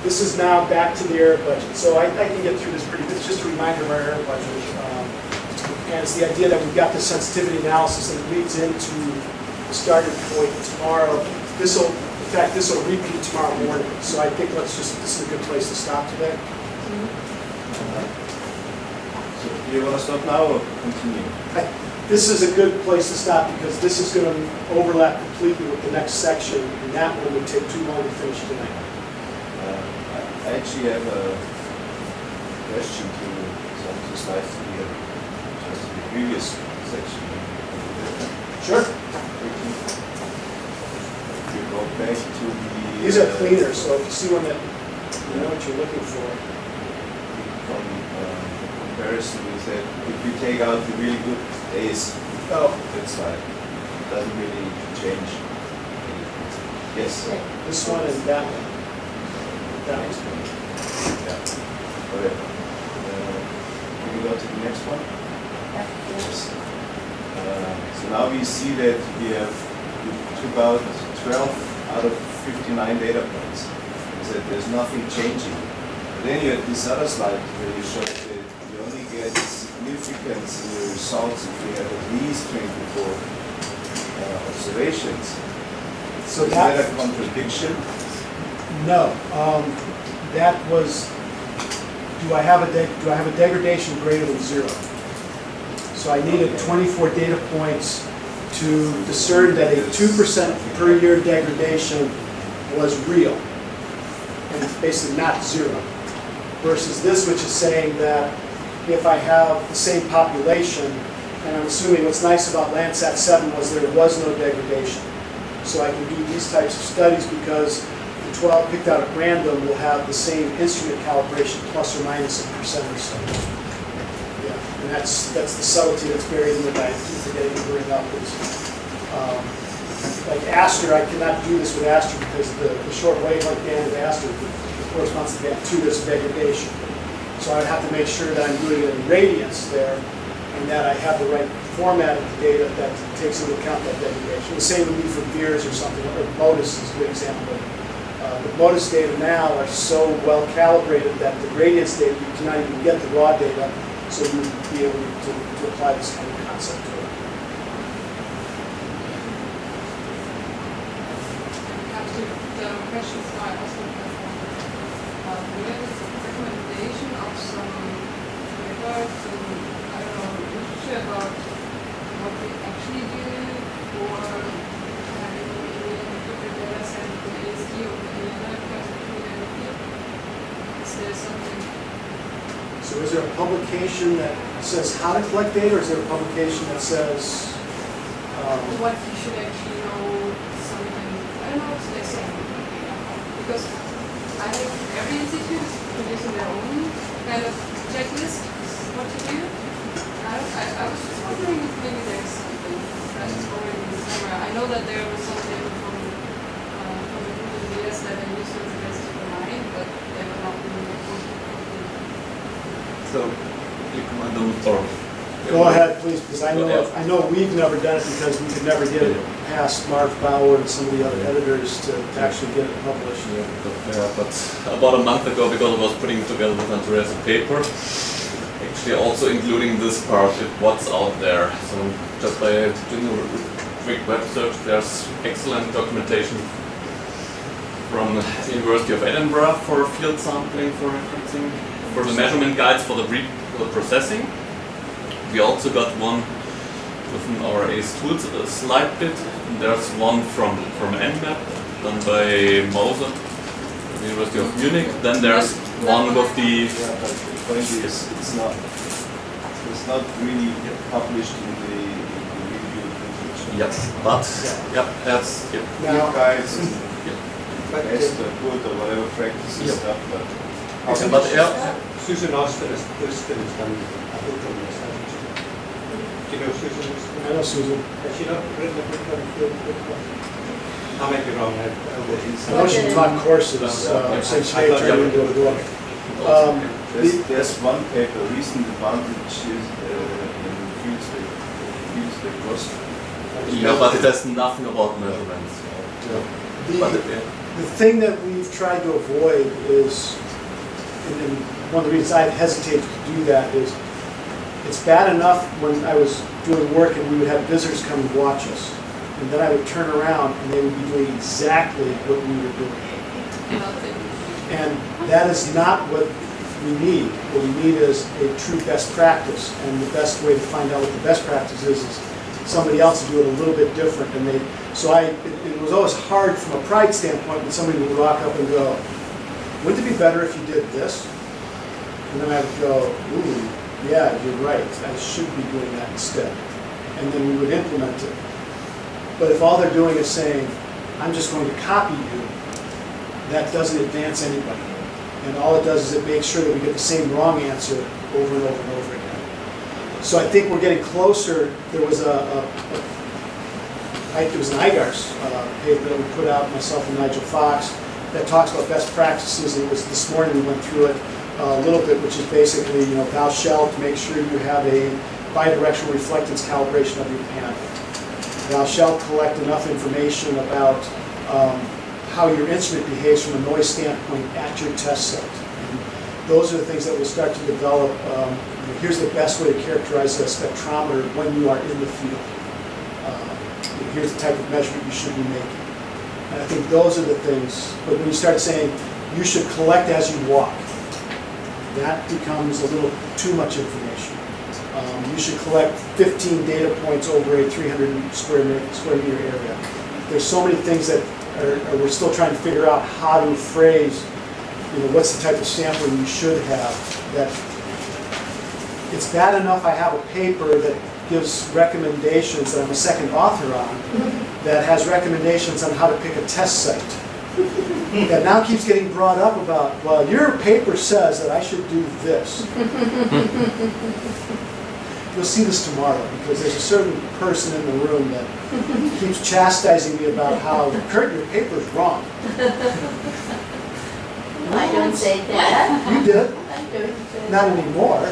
This is now back to the error budget. So I can get through this pretty good. It's just a reminder of our error budget. And it's the idea that we've got the sensitivity analysis that leads into the starting point tomorrow. In fact, this will repeat tomorrow morning. So I think this is a good place to stop today. So do you want to stop now or continue? This is a good place to stop because this is going to overlap completely with the next section, and that one would take too long to finish tonight. I actually have a question to some of the slides here, just the previous section. Sure. If you go back to the... These are cleaner, so if you see one that you know what you're looking for. From comparison, we said if we take out the really good days, that slide, it doesn't really change anything. Yes? This one and that one. That one's good. Yeah. Okay. Can we go to the next one? Yes. So now we see that we took out 12 out of 59 data points. We said there's nothing changing. But then you had this other slide where you showed that you only get significance in the results if you have at least 24 observations. So is that a contradiction? No. That was, do I have a degradation greater than 0? So I needed 24 data points to discern that a 2% per year degradation was real. And it's basically not 0. Versus this, which is saying that if I have the same population, and I'm assuming what's nice about Landsat 7 was there was no degradation. So I can do these types of studies because the 12 picked out at random will have the same instrument calibration plus or minus a percent or so. Yeah, and that's the subtlety that's buried in the guide. I keep forgetting to bring up is like Aster. I cannot do this with Aster because the short wavelength band of Aster corresponds to band 2. There's a degradation. So I have to make sure that I'm doing it in radiance there, and that I have the right format of the data that takes into account that degradation. The same would be for Beers or something, or Modus is a good example. The Modus data now are so well calibrated that the gradients data, you cannot even get the raw data, so you would be able to apply this kind of concept to it. The questions I also have we have a recommendation of some paper to, I don't know, literature about what we actually do for having different data set with the ASD or the other classification. Is there something? So is there a publication that says how to collect data, or is there a publication that says what you should actually know something? I don't know what they're saying. Because I think every institute is producing their own kind of checklist what to do. I was just wondering if maybe there's something that is already in somewhere. I know that there was something from the years that I used to invest in mine, but they were not really complete. So, you command or go ahead, please, because I know we've never done it because we could never get it past Marv Bauer and some of the other editors to actually get it published. Yeah, but about a month ago, because I was putting together with Andreas a paper, actually also including this part, what's out there. So just by doing a quick web search, there's excellent documentation from the University of Edinburgh for field sampling, for referencing, for the measurement guides for the processing. We also got one within our ACE Tools slide bit. And there's one from NMAP done by Moser, the University of Munich. Then there's one with the... Yeah, but the point is, it's not really published in the review literature. Yep, but that's Now, guides and best or good or whatever practices stuff, but Susan Austin has done a book on this, hasn't she? Do you know Susan Austin? I know Susan. Has she not written a book on field book? I might be wrong. I know she taught courses since she turned into a book. There's one paper, recent advantages in field spectroscopy. yeah, but it has nothing about measurements. The, But The thing that we've tried to avoid is, and one of the reasons I hesitate to do that is, it's bad enough when I was doing work and we would have visitors come and watch us. And then I would turn around and they would be doing exactly what we were doing. And that is not what we need. What we need is a true best practice. And the best way to find out what the best practice is somebody else to do it a little bit different. And it was always hard from a pride standpoint when somebody would walk up and go, wouldn't it be better if you did this? And then I would go, ooh, yeah, you're right. I should be doing that instead. And then we would implement it. But if all they're doing is saying, I'm just going to copy you, that doesn't advance anybody. And all it does is it makes sure that we get the same wrong answer over and over and over again. So I think we're getting closer. There was an IGARS paper that we put out, myself and Nigel Fox, that talks about best practices. It was this morning we went through it a little bit, which is basically, thou shalt make sure you have a bidirectional reflectance calibration of your panel. Thou shalt collect enough information about how your instrument behaves from a noise standpoint at your test site. And those are the things that we'll start to develop. Here's the best way to characterize a spectrometer when you are in the field. Here's the type of measurement you should be making. And I think those are the things, but when you start saying you should collect as you walk, that becomes a little too much information. You should collect 15 data points over a 300 square meter area. There's so many things that we're still trying to figure out how to phrase, what's the type of sampling you should have. That it's bad enough I have a paper that gives recommendations that I'm a second author on, that has recommendations on how to pick a test site. That now keeps getting brought up about, well, your paper says that I should do this. You'll see this tomorrow, because there's a certain person in the room that keeps chastising me about how, Kurt, your paper's wrong. I don't say that. You did. I don't say Not that. anymore.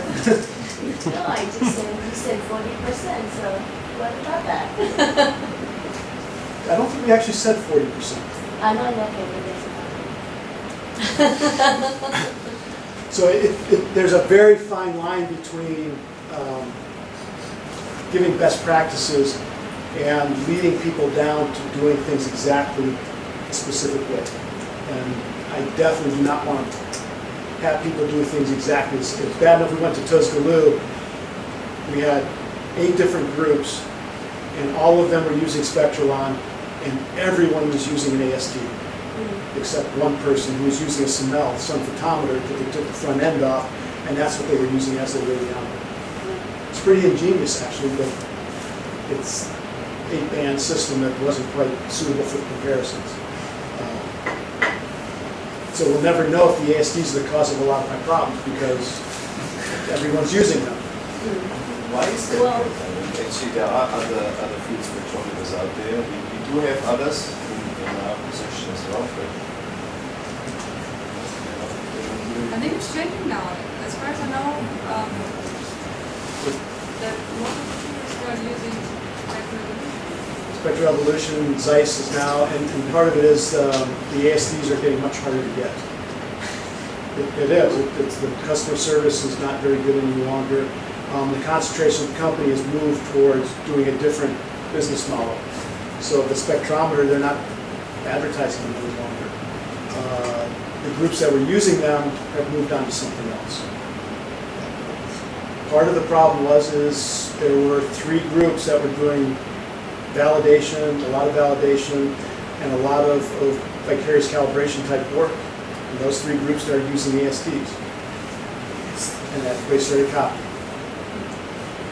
No, I just said, you said 40%, so what about that? I don't think we actually said 40%. I know that paper doesn't. So there's a very fine line between giving best practices and leading people down to doing things exactly a specific way. And I definitely do not want to have people do things exactly. It's bad enough we went to Tuscaloosa. We had 8 different groups, and all of them were using Spectralon, and everyone was using an AST, except one person who was using a Simel sun photometer, that they took the front end off, and that's what they were using as their radiometer. It's pretty ingenious, actually, but it's an 8-band system that wasn't quite suitable for comparisons. So we'll never know if the ASTs are the cause of a lot of my problems, because everyone's using them. Why is that? Well- Actually, there are other field spectrometers out there. We do have others in our position as well, but I think it's changing now. As far as I know, that most of the people are using Spectral Evolution, Zeiss is now, and part of it is the ASTs are getting much harder to get. It is. It's the customer service is not very good any longer. The concentration of the company has moved towards doing a different business model. So the spectrometer, they're not advertising them any longer. The groups that were using them have moved on to something else. Part of the problem is there were 3 groups that were doing validation, a lot of validation, and a lot of vicarious calibration type work. And those 3 groups started using ASTs. And everybody started copying.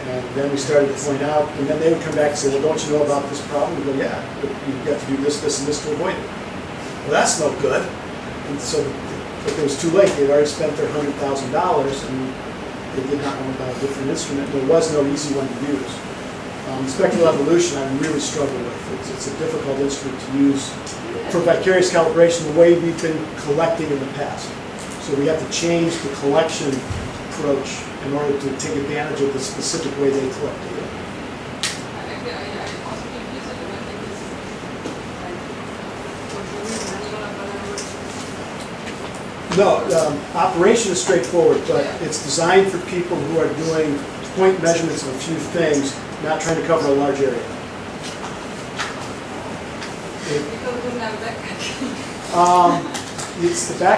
And then we started to point out, and then they would come back and say, well, don't you know about this problem? We go, yeah, but you've got to do this, this, and this to avoid it. Well, that's no good. And so, but it was too late. They'd already spent their $100,000, and they did not know about a different instrument. There was no easy one to use. Spectral Evolution, I really struggle with. It's a difficult instrument to use for vicarious calibration the way we've been collecting in the past. So we have to change the collection approach in order to take advantage of the specific way they collect data. I also think use it, and I think it's like for doing manual, but No, operation is straightforward, but it's designed for people who are doing point measurements of a few things, not trying to cover a large area. Because it doesn't have a backpack. It's the back